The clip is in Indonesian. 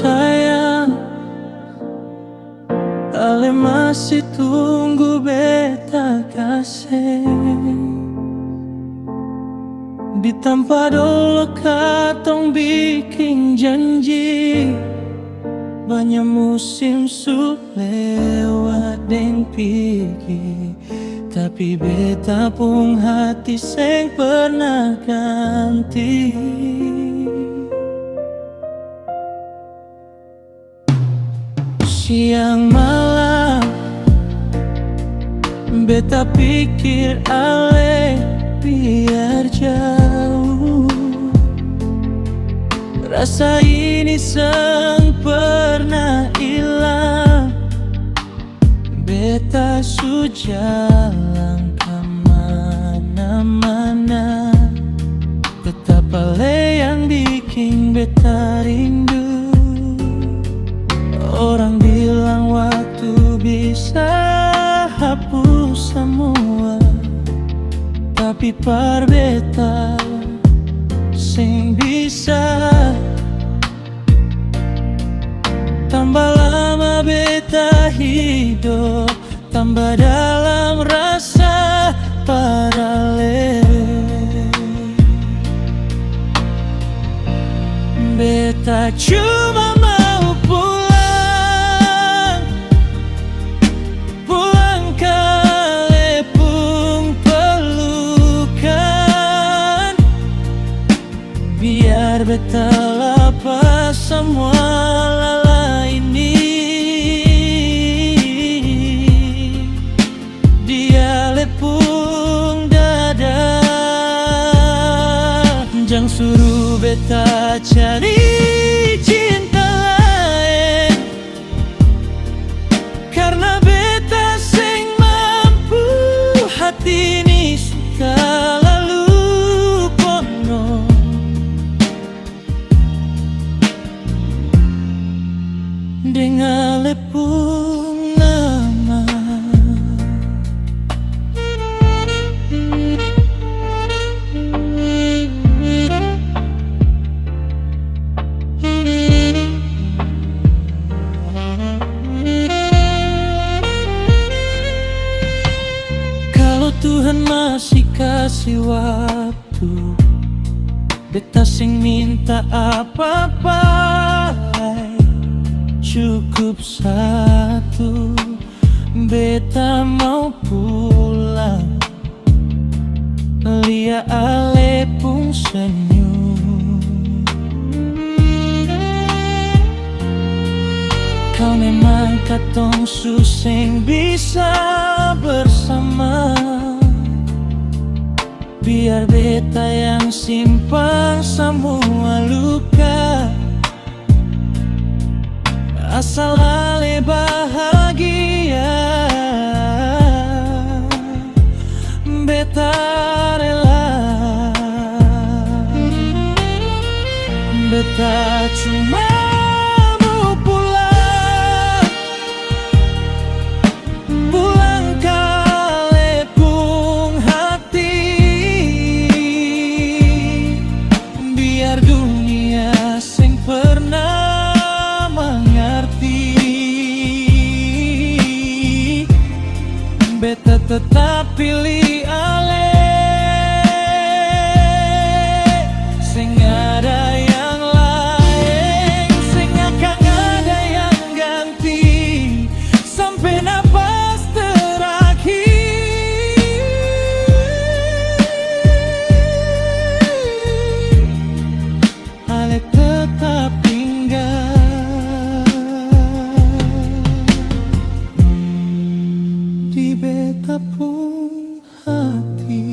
sayang, ale masih tunggu beta kasih. Di tempat dulu katong bikin janji, banyak musim su lewat deng pigi, tapi beta pun hati seng pernah ganti. Siang malam beta pikir ale biar jauh, rasa ini seng pernah hilang. Beta su jalan kemana-mana, tetap ale yang bikin beta rindu. Orang bilang waktu bisa hapus semua, tapi par beta sing bisa. Tambah lama beta hidup, tambah dalam rasa parale. Beta cuma mau pulang, pulang ke lepung pelukan, biar beta lepas semua lelah ini. Dia lepung dada, jang suruh beta cari cinta lain, karena beta seng mampu. Hati ini suka lalu penuh dengan lepung lama. Kalau Tuhan masih kasih waktu, beta sing minta apa-apa, cukup satu, beta mau pulang, lia ale pun senyum. Kau memang katong suseng bisa bersama, biar beta yang simpan semua luka, asal ale bahagia. Beta rela, beta cuma mau pulang, pulang ke lepung hati, biar dunia sing pernah mengerti. Beta tetap pilih ale, sing ada yang lain, sing akan ada yang ganti sampai napas terakhir. Ale tetap tinggal di beta pun hati.